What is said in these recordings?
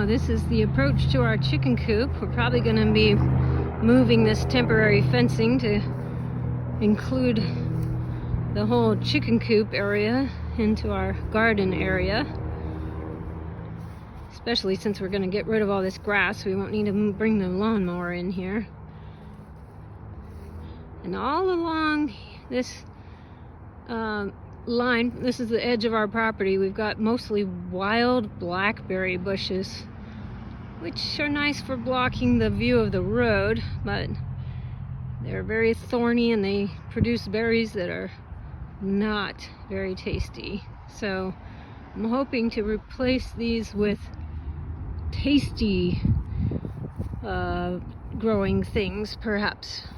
go. This is the approach to our chicken coop. We're probably going to be moving this temporary fencing to include the whole chicken coop area into our garden area. Especially since we're going to get rid of all this grass, we won't need to bring the lawnmower in here. And all along this line, this is the edge of our property, we've got mostly wild blackberry bushes, which are nice for blocking the view of the road, but they're very thorny and they produce berries that are not very tasty. So I'm hoping to replace these with tasty growing things, perhaps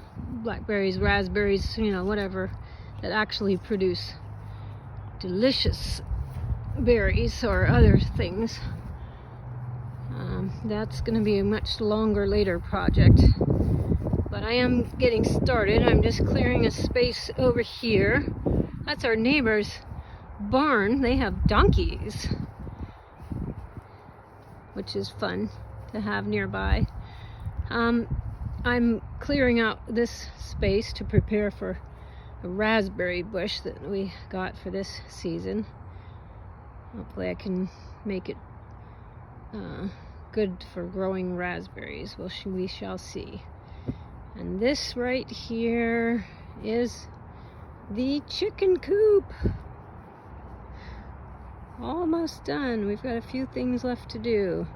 blackberries, raspberries, you know, whatever, that actually produce delicious berries or other things. That's going to be a much longer later project, but I am getting started. I'm just clearing a space over here. That's our neighbor's barn. They have donkeys, which is fun to have nearby. I'm clearing out this space to prepare for a raspberry bush that we got for this season. Hopefully I can make it good for growing raspberries. We shall see. And this right here is the chicken coop. Almost done. We've got a few things left to do.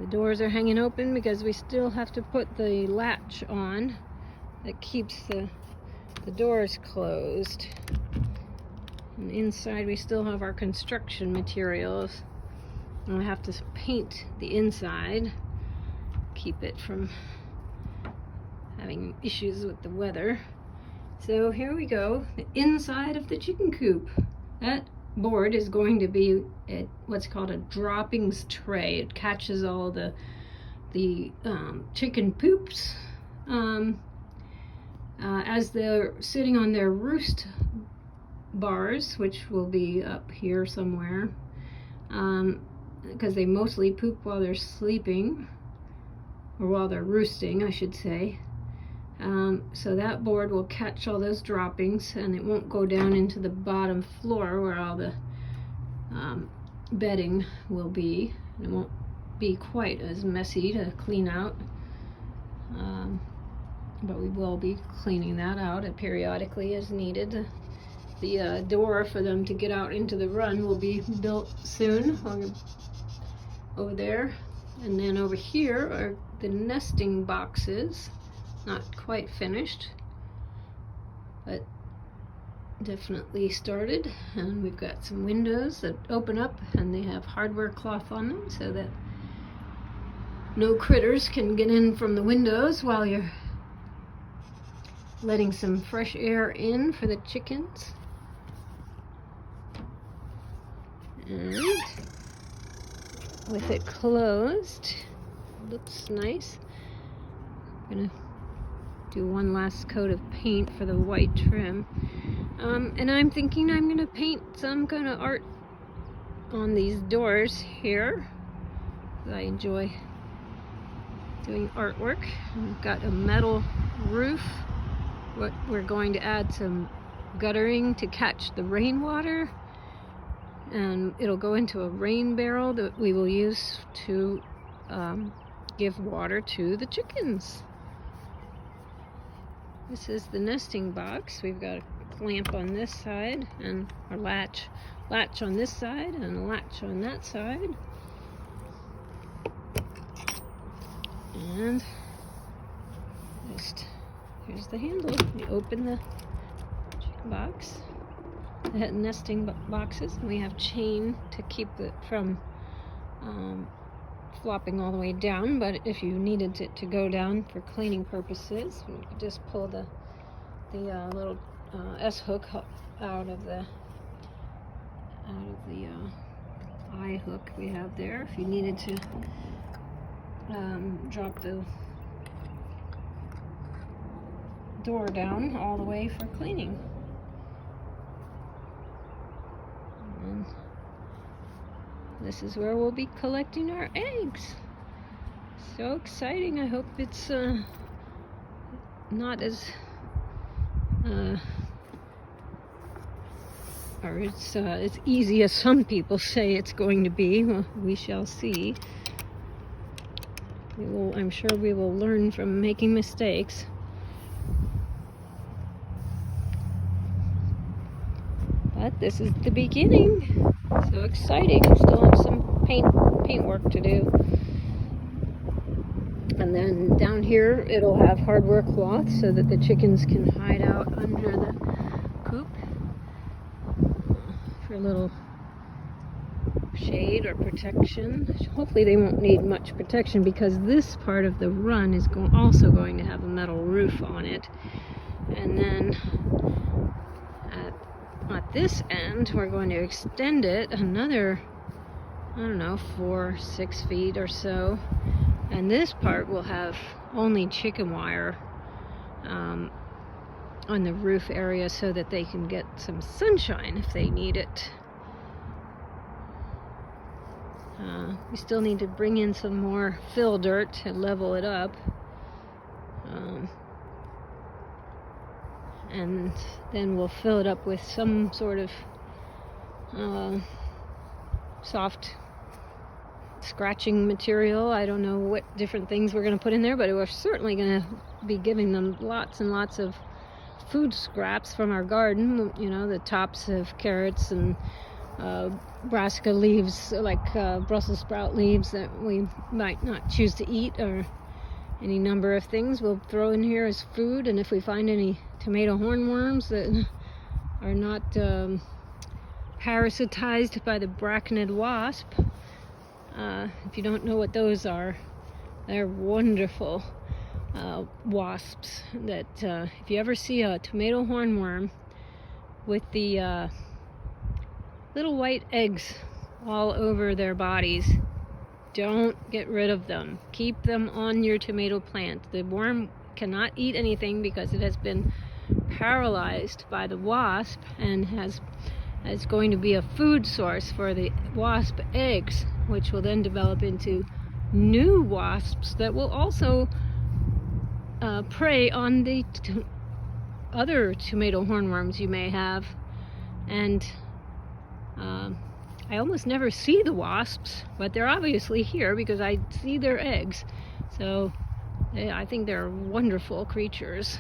The doors are hanging open because we still have to put the latch on that keeps the doors closed. And inside we still have our construction materials. And we have to paint the inside, keep it from having issues with the weather. So here we go, the inside of the chicken coop. That board is going to be what's called a droppings tray. It catches all the chicken poops as they're sitting on their roost bars, which will be up here somewhere, because they mostly poop while they're sleeping, or while they're roosting, I should say. So that board will catch all those droppings, and it won't go down into the bottom floor where all the bedding will be. It won't be quite as messy to clean out, but we will be cleaning that out periodically as needed. The door for them to get out into the run will be built soon over there. And then over here are the nesting boxes. Not quite finished, but definitely started. And we've got some windows that open up and they have hardware cloth on them so that no critters can get in from the windows while you're letting some fresh air in for the chickens. And with it closed, looks nice. I'm gonna do one last coat of paint for the white trim, and I'm thinking I'm gonna paint some kind of art on these doors here. I enjoy doing artwork. I've got a metal roof. We're going to add some guttering to catch the rainwater, and it'll go into a rain barrel that we will use to give water to the chickens. This is the nesting box. We've got a clamp on this side and a latch on this side and a latch on that side. And here's the handle. You open the chicken box, the nesting boxes, and we have chain to keep it from flopping all the way down, but if you needed it to go down for cleaning purposes, you could just pull the little S-hook out of the eye hook we have there if you needed to drop the door down all the way for cleaning. And this is where we'll be collecting our eggs. So exciting. I hope it's not as or it's as easy as some people say it's going to be. Well, we shall see. I'm sure we will learn from making mistakes. But this is the beginning. So exciting. Still have some paint work to do. And then down here it'll have hardware cloth so that the chickens can hide out under the coop for a little shade or protection. Hopefully they won't need much protection because this part of the run is also going to have a metal roof on it. And then at this end we're going to extend it another, I don't know, 4-6 feet or so. And this part will have only chicken wire on the roof area so that they can get some sunshine if they need it. We still need to bring in some more fill dirt to level it up. And then we'll fill it up with some sort of soft scratching material. I don't know what different things we're going to put in there, but we're certainly going to be giving them lots and lots of food scraps from our garden. You know, the tops of carrots and brassica leaves, like Brussels sprout leaves that we might not choose to eat, or any number of things we'll throw in here as food. And if we find any tomato hornworms that are not parasitized by the braconid wasp, if you don't know what those are, they're wonderful wasps that if you ever see a tomato hornworm with the little white eggs all over their bodies, don't get rid of them. Keep them on your tomato plant. The worm cannot eat anything because it has been paralyzed by the wasp and is going to be a food source for the wasp eggs, which will then develop into new wasps that will also prey on the other tomato hornworms you may have. And I almost never see the wasps, but they're obviously here because I see their eggs. So I think they're wonderful creatures.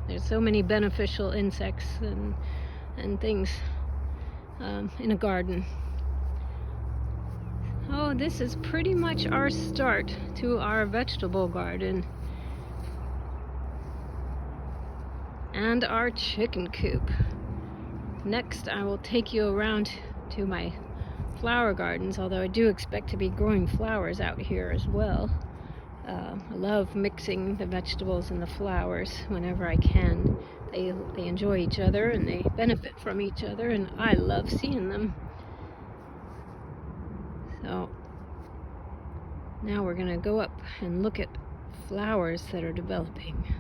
There's so many beneficial insects and things in a garden. Oh, this is pretty much our start to our vegetable garden and our chicken coop. Next, I will take you around to my flower gardens, although I do expect to be growing flowers out here as well. I love mixing the vegetables and the flowers whenever I can. They enjoy each other and they benefit from each other, and I love seeing them. So now we're going to go up and look at flowers that are developing.